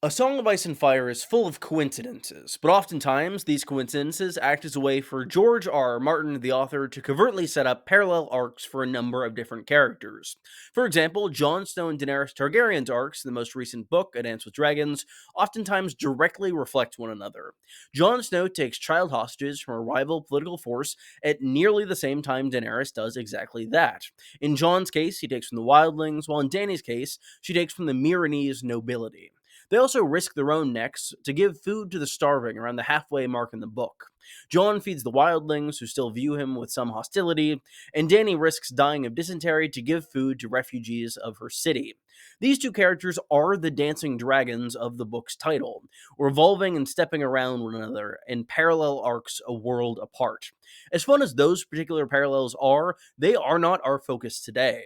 A Song of Ice and Fire is full of coincidences, but oftentimes these coincidences act as a way for George R. R. Martin, the author, to covertly set up parallel arcs for a number of different characters. For example, Jon Snow and Daenerys Targaryen's arcs in the most recent book, A Dance with Dragons, oftentimes directly reflect one another. Jon Snow takes child hostages from a rival political force at nearly the same time Daenerys does exactly that. In Jon's case, he takes from the wildlings, while in Dany's case, she takes from the Myronese nobility. They also risk their own necks to give food to the starving around the halfway mark in the book. Jon feeds the wildlings, who still view him with some hostility, and Dany risks dying of dysentery to give food to refugees of her city. These two characters are the dancing dragons of the book's title, revolving and stepping around one another in parallel arcs a world apart. As fun as those particular parallels are, they are not our focus today.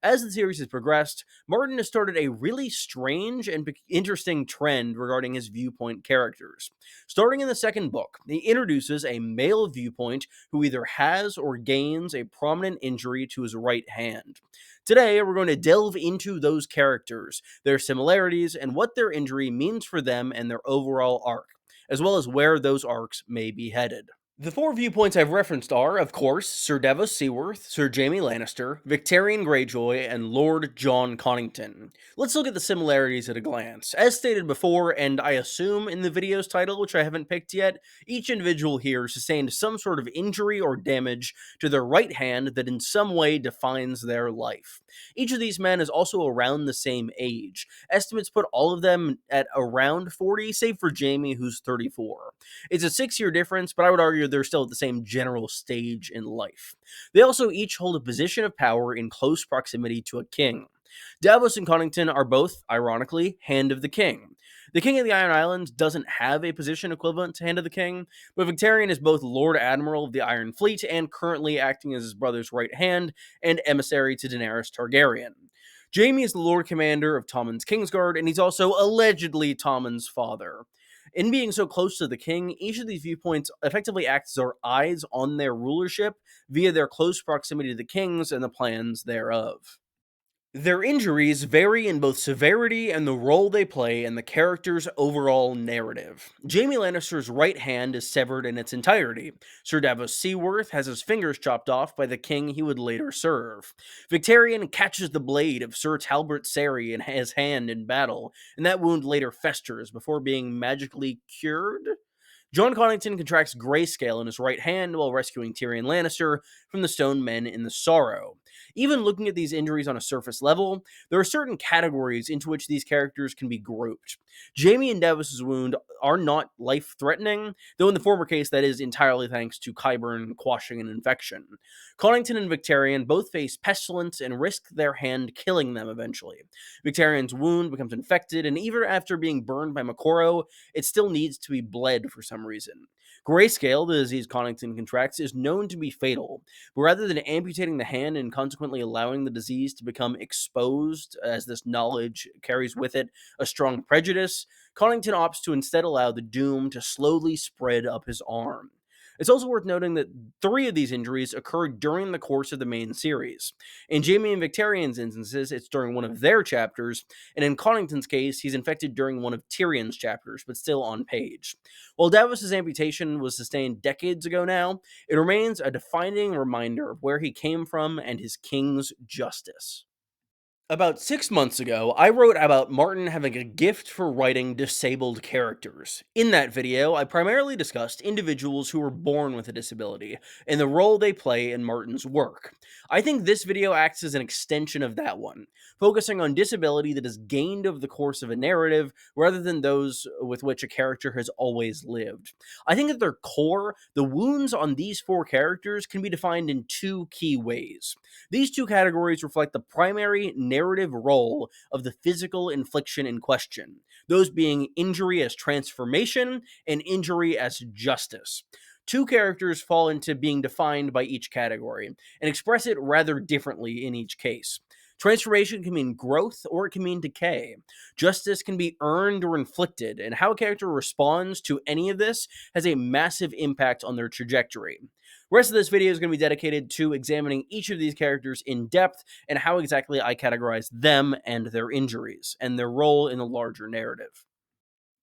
As the series has progressed, Martin has started a really strange and interesting trend regarding his viewpoint characters. Starting in the second book, he introduces a male viewpoint who either has or gains a prominent injury to his right hand. Today, we're going to delve into those characters, their similarities, and what their injury means for them and their overall arc, as well as where those arcs may be headed. The four viewpoints I've referenced are, of course, Sir Davos Seaworth, Sir Jaime Lannister, Victarion Greyjoy, and Lord Jon Connington. Let's look at the similarities at a glance. As stated before, and I assume in the video's title, which I haven't picked yet, each individual here sustained some sort of injury or damage to their right hand that in some way defines their life. Each of these men is also around the same age. Estimates put all of them at around 40, save for Jaime, who's 34. It's a 6-year difference, but I would argue they're still at the same general stage in life. They also each hold a position of power in close proximity to a king. Davos and Connington are both, ironically, Hand of the King. The King of the Iron Islands doesn't have a position equivalent to Hand of the King, but Victarion is both Lord Admiral of the Iron Fleet and currently acting as his brother's right hand and emissary to Daenerys Targaryen. Jaime is the Lord Commander of Tommen's Kingsguard, and he's also allegedly Tommen's father. In being so close to the king, each of these viewpoints effectively acts as our eyes on their rulership via their close proximity to the kings and the plans thereof. Their injuries vary in both severity and the role they play in the character's overall narrative. Jaime Lannister's right hand is severed in its entirety. Sir Davos Seaworth has his fingers chopped off by the king he would later serve. Victarion catches the blade of Sir Talbot Serry in his hand in battle, and that wound later festers before being magically cured. Jon Connington contracts grayscale in his right hand while rescuing Tyrion Lannister from the Stone Men in the Sorrow. Even looking at these injuries on a surface level, there are certain categories into which these characters can be grouped. Jaime and Davos' wound are not life-threatening, though in the former case that is entirely thanks to Qyburn quashing an infection. Connington and Victarion both face pestilence and risk their hand killing them eventually. Victarion's wound becomes infected, and even after being burned by Makoro, it still needs to be bled for some reason. Grayscale, the disease Connington contracts, is known to be fatal, but rather than amputating the hand and consequently allowing the disease to become exposed, as this knowledge carries with it a strong prejudice, Connington opts to instead allow the doom to slowly spread up his arm. It's also worth noting that 3 of these injuries occurred during the course of the main series. In Jaime and Victarion's instances, it's during one of their chapters, and in Connington's case, he's infected during one of Tyrion's chapters, but still on page. While Davos' amputation was sustained decades ago now, it remains a defining reminder of where he came from and his king's justice. About 6 months ago, I wrote about Martin having a gift for writing disabled characters. In that video, I primarily discussed individuals who were born with a disability and the role they play in Martin's work. I think this video acts as an extension of that one, focusing on disability that is gained over the course of a narrative rather than those with which a character has always lived. I think at their core, the wounds on these 4 characters can be defined in 2 key ways. These 2 categories reflect the primary narrative role of the physical infliction in question, those being injury as transformation and injury as justice. 2 characters fall into being defined by each category and express it rather differently in each case. Transformation can mean growth or it can mean decay. Justice can be earned or inflicted, and how a character responds to any of this has a massive impact on their trajectory. The rest of this video is going to be dedicated to examining each of these characters in depth and how exactly I categorize them and their injuries and their role in the larger narrative.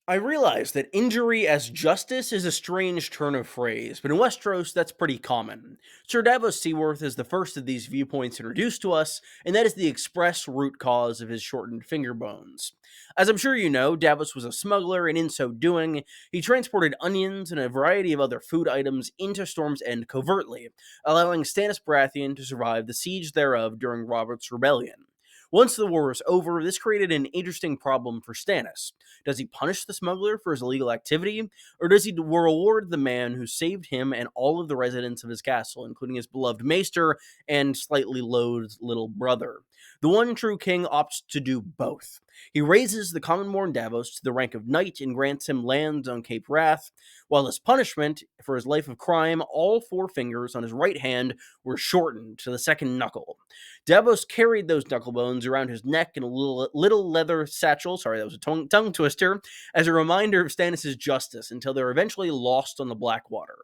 I realize that injury as justice is a strange turn of phrase, but in Westeros, that's pretty common. Sir Davos Seaworth is the first of these viewpoints introduced to us, and that is the express root cause of his shortened finger bones. As I'm sure you know, Davos was a smuggler, and in so doing, he transported onions and a variety of other food items into Storm's End covertly, allowing Stannis Baratheon to survive the siege thereof during Robert's rebellion. Once the war was over, this created an interesting problem for Stannis. Does he punish the smuggler for his illegal activity, or does he reward the man who saved him and all of the residents of his castle, including his beloved maester and slightly loathed little brother? The one true king opts to do both. He raises the commonborn Davos to the rank of knight and grants him lands on Cape Wrath, while as punishment for his life of crime, all four fingers on his right hand were shortened to the second knuckle. Davos carried those knuckle bones around his neck in a little leather satchel. Sorry, that was a tongue twister, as a reminder of Stannis' justice until they were eventually lost on the Blackwater.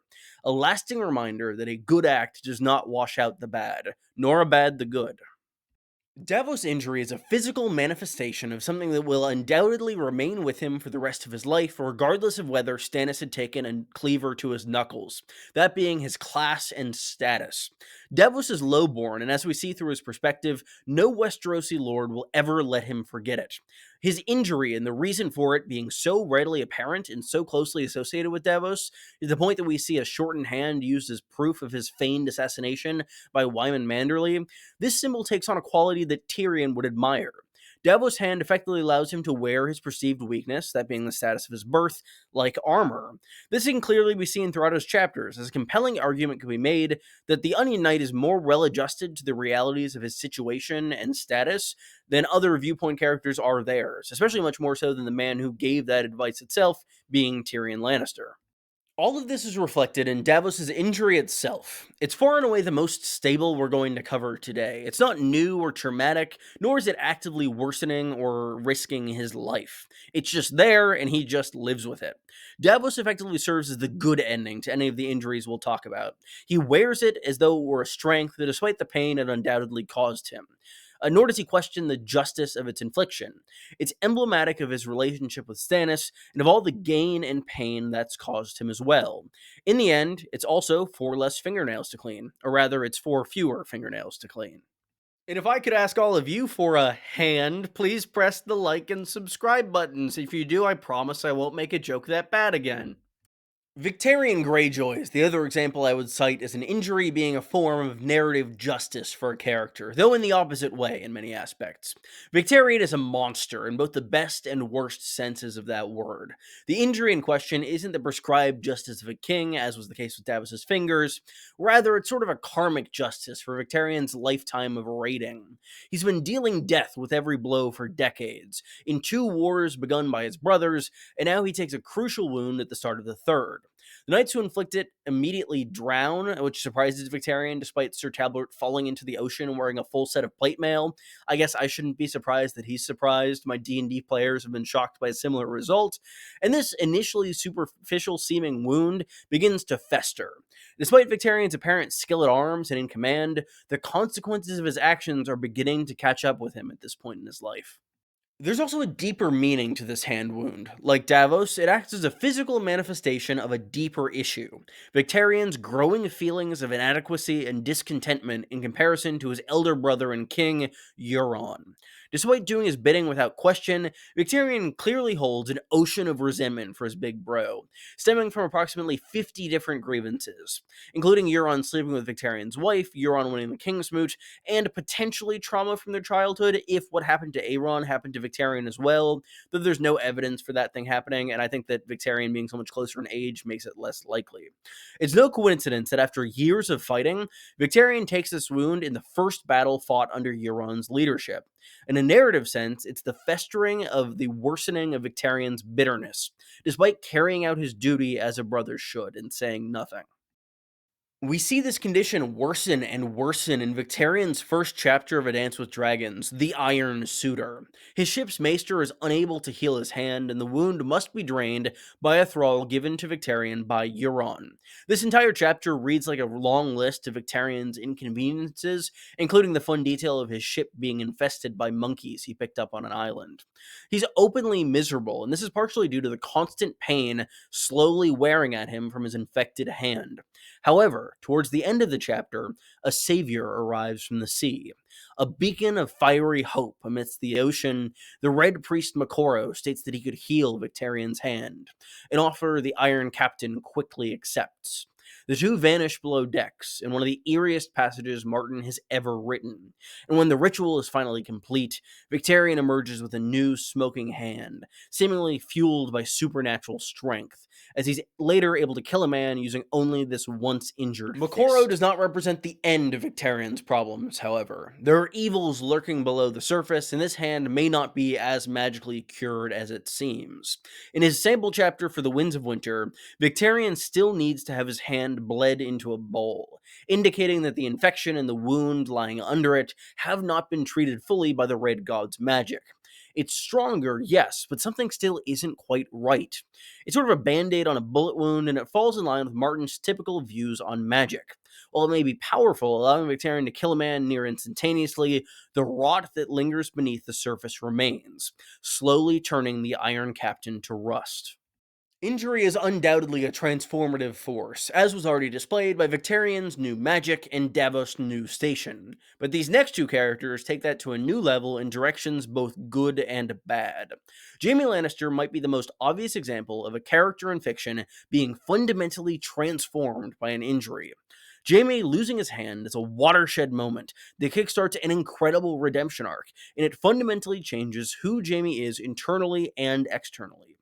A lasting reminder that a good act does not wash out the bad, nor a bad the good. Davos' injury is a physical manifestation of something that will undoubtedly remain with him for the rest of his life, regardless of whether Stannis had taken a cleaver to his knuckles, that being his class and status. Davos is lowborn, and as we see through his perspective, no Westerosi lord will ever let him forget it. His injury and the reason for it being so readily apparent and so closely associated with Davos is the point that we see a shortened hand used as proof of his feigned assassination by Wyman Manderley. This symbol takes on a quality that Tyrion would admire. Davos' hand effectively allows him to wear his perceived weakness, that being the status of his birth, like armor. This can clearly be seen throughout his chapters, as a compelling argument can be made that the Onion Knight is more well adjusted to the realities of his situation and status than other viewpoint characters are theirs, especially much more so than the man who gave that advice itself, being Tyrion Lannister. All of this is reflected in Davos' injury itself. It's far and away the most stable we're going to cover today. It's not new or traumatic, nor is it actively worsening or risking his life. It's just there, and he just lives with it. Davos effectively serves as the good ending to any of the injuries we'll talk about. He wears it as though it were a strength that, despite the pain it undoubtedly caused him. Nor does he question the justice of its infliction. It's emblematic of his relationship with Stannis and of all the gain and pain that's caused him as well. In the end, it's also four less fingernails to clean, or rather, it's four fewer fingernails to clean. And if I could ask all of you for a hand, please press the like and subscribe buttons. If you do, I promise I won't make a joke that bad again. Victarion Greyjoy is the other example I would cite as an injury being a form of narrative justice for a character, though in the opposite way in many aspects. Victarion is a monster in both the best and worst senses of that word. The injury in question isn't the prescribed justice of a king, as was the case with Davos' fingers. Rather, it's sort of a karmic justice for Victarion's lifetime of raiding. He's been dealing death with every blow for decades, in two wars begun by his brothers, and now he takes a crucial wound at the start of the third. The knights who inflict it immediately drown, which surprises Victarion despite Sir Talbot falling into the ocean wearing a full set of plate mail. I guess I shouldn't be surprised that he's surprised. My D&D players have been shocked by a similar result. And this initially superficial seeming wound begins to fester. Despite Victarion's apparent skill at arms and in command, the consequences of his actions are beginning to catch up with him at this point in his life. There's also a deeper meaning to this hand wound. Like Davos, it acts as a physical manifestation of a deeper issue. Victarion's growing feelings of inadequacy and discontentment in comparison to his elder brother and king, Euron. Despite doing his bidding without question, Victarion clearly holds an ocean of resentment for his big bro, stemming from approximately 50 different grievances, including Euron sleeping with Victarion's wife, Euron winning the King's Moot, and potentially trauma from their childhood if what happened to Aeron happened to Victarion as well, though there's no evidence for that thing happening, and I think that Victarion being so much closer in age makes it less likely. It's no coincidence that after years of fighting, Victarion takes this wound in the first battle fought under Euron's leadership. In a narrative sense, it's the festering of the worsening of Victarion's bitterness, despite carrying out his duty as a brother should and saying nothing. We see this condition worsen and worsen in Victarion's first chapter of A Dance with Dragons, The Iron Suitor. His ship's maester is unable to heal his hand, and the wound must be drained by a thrall given to Victarion by Euron. This entire chapter reads like a long list of Victarion's inconveniences, including the fun detail of his ship being infested by monkeys he picked up on an island. He's openly miserable, and this is partially due to the constant pain slowly wearing at him from his infected hand. However, towards the end of the chapter, a savior arrives from the sea. A beacon of fiery hope amidst the ocean, the Red Priest Makoro states that he could heal Victarion's hand, an offer the Iron Captain quickly accepts. The two vanish below decks in one of the eeriest passages Martin has ever written. And when the ritual is finally complete, Victarion emerges with a new smoking hand, seemingly fueled by supernatural strength, as he's later able to kill a man using only this once injured Makoro fist. Does not represent the end of Victarion's problems, however. There are evils lurking below the surface, and this hand may not be as magically cured as it seems. In his sample chapter for The Winds of Winter, Victarion still needs to have his hand bled into a bowl, indicating that the infection and the wound lying under it have not been treated fully by the Red God's magic. It's stronger, yes, but something still isn't quite right. It's sort of a band-aid on a bullet wound, and it falls in line with Martin's typical views on magic. While it may be powerful, allowing Victarion to kill a man near instantaneously, the rot that lingers beneath the surface remains, slowly turning the Iron Captain to rust. Injury is undoubtedly a transformative force, as was already displayed by Victarion's new magic and Davos' new station. But these next two characters take that to a new level in directions both good and bad. Jaime Lannister might be the most obvious example of a character in fiction being fundamentally transformed by an injury. Jaime losing his hand is a watershed moment that kickstarts an incredible redemption arc, and it fundamentally changes who Jaime is internally and externally.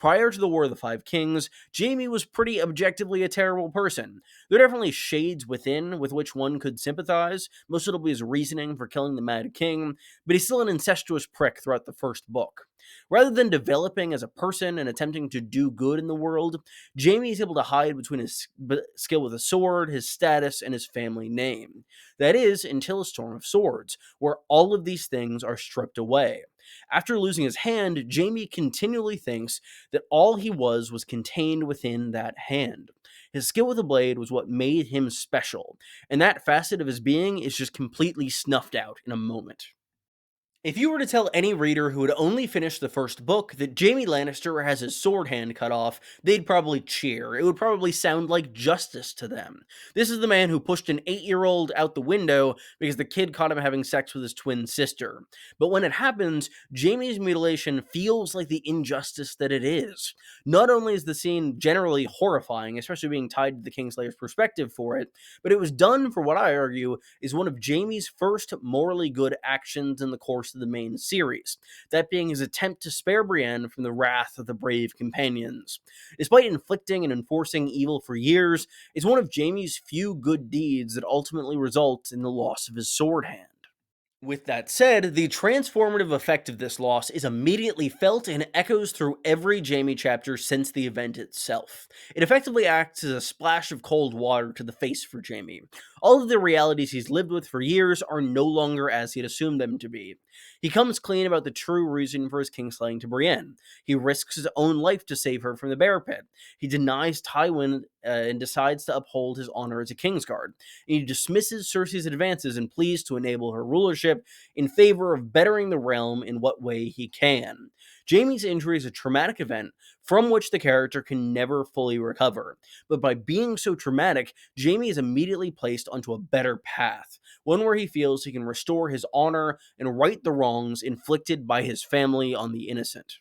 Prior to the War of the Five Kings, Jaime was pretty objectively a terrible person. There are definitely shades within with which one could sympathize, most notably his reasoning for killing the Mad King, but he's still an incestuous prick throughout the first book. Rather than developing as a person and attempting to do good in the world, Jaime is able to hide between his skill with a sword, his status, and his family name. That is, until a Storm of Swords, where all of these things are stripped away. After losing his hand, Jaime continually thinks that all he was contained within that hand. His skill with a blade was what made him special, and that facet of his being is just completely snuffed out in a moment. If you were to tell any reader who had only finished the first book that Jaime Lannister has his sword hand cut off, they'd probably cheer. It would probably sound like justice to them. This is the man who pushed an 8-year-old out the window because the kid caught him having sex with his twin sister. But when it happens, Jaime's mutilation feels like the injustice that it is. Not only is the scene generally horrifying, especially being tied to the Kingslayer's perspective for it, but it was done for what I argue is one of Jaime's first morally good actions in the course of the main series, that being his attempt to spare Brienne from the wrath of the brave companions. Despite inflicting and enforcing evil for years, it's one of Jaime's few good deeds that ultimately results in the loss of his sword hand. With that said, the transformative effect of this loss is immediately felt and echoes through every Jaime chapter since the event itself. It effectively acts as a splash of cold water to the face for Jaime. All of the realities he's lived with for years are no longer as he'd assumed them to be. He comes clean about the true reason for his kingslaying to Brienne. He risks his own life to save her from the bear pit. He denies Tywin and decides to uphold his honor as a Kingsguard. He dismisses Cersei's advances and pleas to enable her rulership in favor of bettering the realm in what way he can. Jaime's injury is a traumatic event from which the character can never fully recover, but by being so traumatic, Jaime is immediately placed onto a better path, one where he feels he can restore his honor and right the wrongs inflicted by his family on the innocent.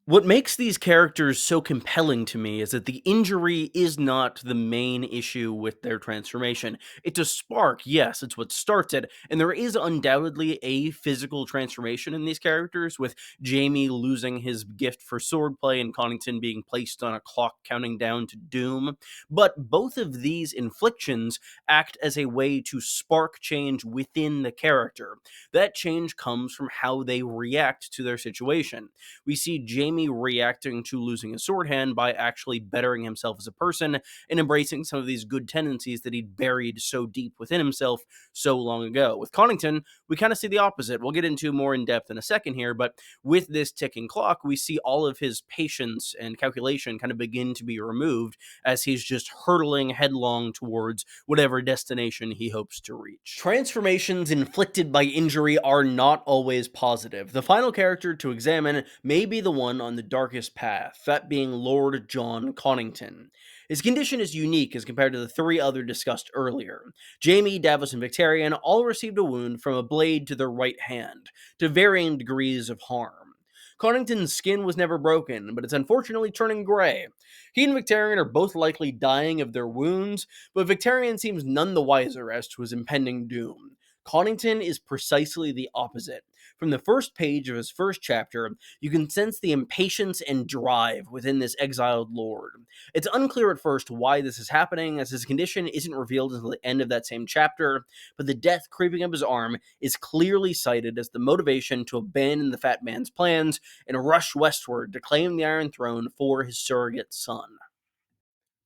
What makes these characters so compelling to me is that the injury is not the main issue with their transformation. It's a spark, yes, it's what starts it, and there is undoubtedly a physical transformation in these characters, with Jaime losing his gift for swordplay and Connington being placed on a clock counting down to doom. But both of these inflictions act as a way to spark change within the character. That change comes from how they react to their situation. We see Jaime Jaime reacting to losing his sword hand by actually bettering himself as a person and embracing some of these good tendencies that he'd buried so deep within himself so long ago. With Connington, we kind of see the opposite. We'll get into more in depth in a second here, but with this ticking clock, we see all of his patience and calculation kind of begin to be removed as he's just hurtling headlong towards whatever destination he hopes to reach. Transformations inflicted by injury are not always positive. The final character to examine may be the one on the darkest path, that being Lord Jon Connington. His condition is unique as compared to the three other discussed earlier. Jaime, Davos, and Victarion all received a wound from a blade to their right hand, to varying degrees of harm. Connington's skin was never broken, but it's unfortunately turning gray. He and Victarion are both likely dying of their wounds, but Victarion seems none the wiser as to his impending doom. Connington is precisely the opposite. From the first page of his first chapter, you can sense the impatience and drive within this exiled lord. It's unclear at first why this is happening, as his condition isn't revealed until the end of that same chapter, but the death creeping up his arm is clearly cited as the motivation to abandon the fat man's plans and rush westward to claim the Iron Throne for his surrogate son.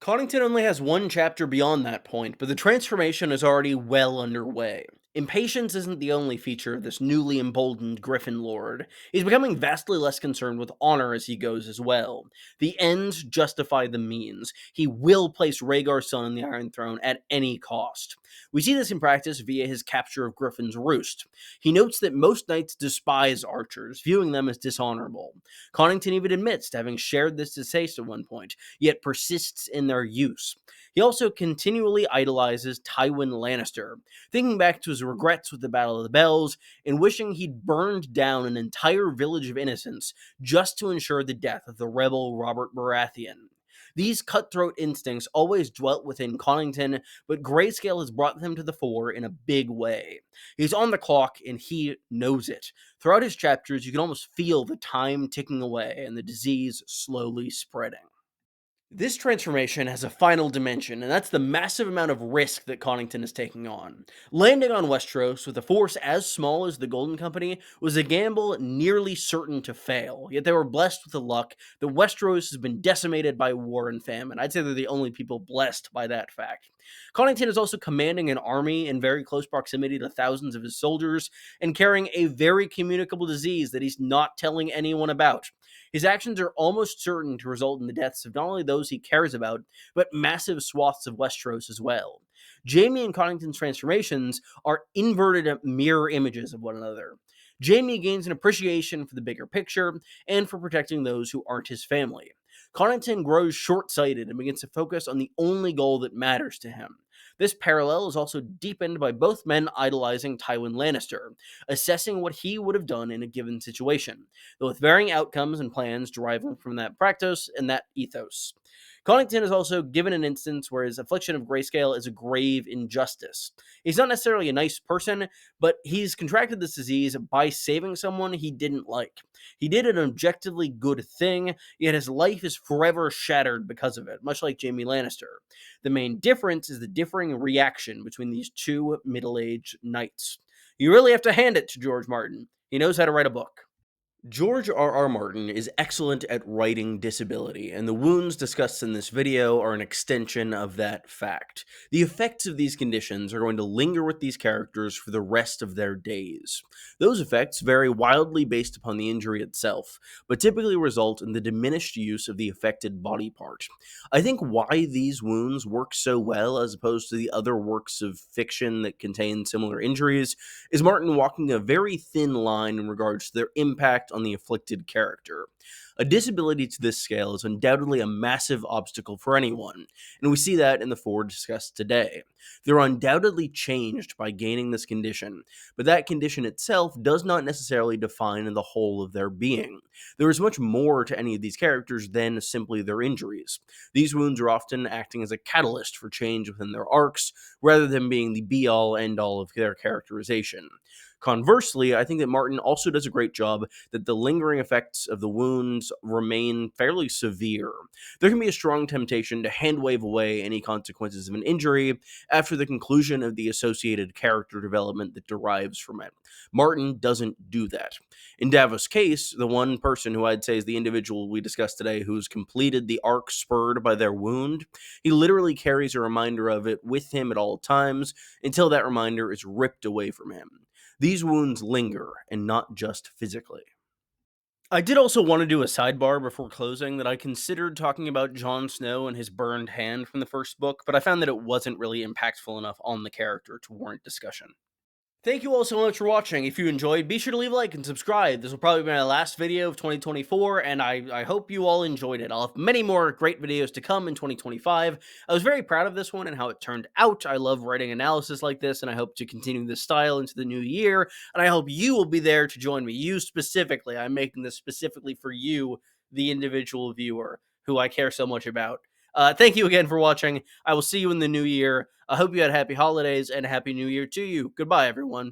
Connington only has one chapter beyond that point, but the transformation is already well underway. Impatience isn't the only feature of this newly emboldened Griffin Lord. He's becoming vastly less concerned with honor as he goes as well. The ends justify the means. He will place Rhaegar's son on the Iron Throne at any cost. We see this in practice via his capture of Griffin's Roost. He notes that most knights despise archers, viewing them as dishonorable. Connington even admits to having shared this distaste at one point, yet persists in their use. He also continually idolizes Tywin Lannister, thinking back to his regrets with the Battle of the Bells and wishing he'd burned down an entire village of innocents just to ensure the death of the rebel Robert Baratheon. These cutthroat instincts always dwelt within Connington, but Grayscale has brought them to the fore in a big way. He's on the clock, and he knows it. Throughout his chapters, you can almost feel the time ticking away and the disease slowly spreading. This transformation has a final dimension, and that's the massive amount of risk that Connington is taking on. Landing on Westeros with a force as small as the Golden Company was a gamble nearly certain to fail, yet they were blessed with the luck that Westeros has been decimated by war and famine. I'd say they're the only people blessed by that fact. Connington is also commanding an army in very close proximity to thousands of his soldiers, and carrying a very communicable disease that he's not telling anyone about. His actions are almost certain to result in the deaths of not only those he cares about, but massive swaths of Westeros as well. Jaime and Connington's transformations are inverted mirror images of one another. Jaime gains an appreciation for the bigger picture and for protecting those who aren't his family. Connington grows short-sighted and begins to focus on the only goal that matters to him. This parallel is also deepened by both men idolizing Tywin Lannister, assessing what he would have done in a given situation, though with varying outcomes and plans deriving from that practice and that ethos. Connington is also given an instance where his affliction of grayscale is a grave injustice. He's not necessarily a nice person, but he's contracted this disease by saving someone he didn't like. He did an objectively good thing, yet his life is forever shattered because of it, much like Jaime Lannister. The main difference is the differing reaction between these two middle-aged knights. You really have to hand it to George Martin. He knows how to write a book. George R.R. Martin is excellent at writing disability, and the wounds discussed in this video are an extension of that fact. The effects of these conditions are going to linger with these characters for the rest of their days. Those effects vary wildly based upon the injury itself, but typically result in the diminished use of the affected body part. I think why these wounds work so well as opposed to the other works of fiction that contain similar injuries is Martin walking a very thin line in regards to their impact on the afflicted character. A disability to this scale is undoubtedly a massive obstacle for anyone, and we see that in the four discussed today. They're undoubtedly changed by gaining this condition, but that condition itself does not necessarily define the whole of their being. There is much more to any of these characters than simply their injuries. These wounds are often acting as a catalyst for change within their arcs, rather than being the be-all, end-all of their characterization. Conversely, I think that Martin also does a great job that the lingering effects of the wounds remain fairly severe. There can be a strong temptation to hand wave away any consequences of an injury after the conclusion of the associated character development that derives from it. Martin doesn't do that. In Davos' case, the one person who I'd say is the individual we discussed today who's completed the arc spurred by their wound, he literally carries a reminder of it with him at all times until that reminder is ripped away from him. These wounds linger, and not just physically. I did also want to do a sidebar before closing that I considered talking about Jon Snow and his burned hand from the first book, but I found that it wasn't really impactful enough on the character to warrant discussion. Thank you all so much for watching. If you enjoyed, be sure to leave a like and subscribe. This will probably be my last video of 2024, and I hope you all enjoyed it. I'll have many more great videos to come in 2025. I was very proud of this one and how it turned out. I love writing analysis like this, and I hope to continue this style into the new year, and I hope you will be there to join me. You specifically. I'm making this specifically for you, the individual viewer, who I care so much about. Thank you again for watching. I will see you in the new year. I hope you had happy holidays and a happy new year to you. Goodbye, everyone.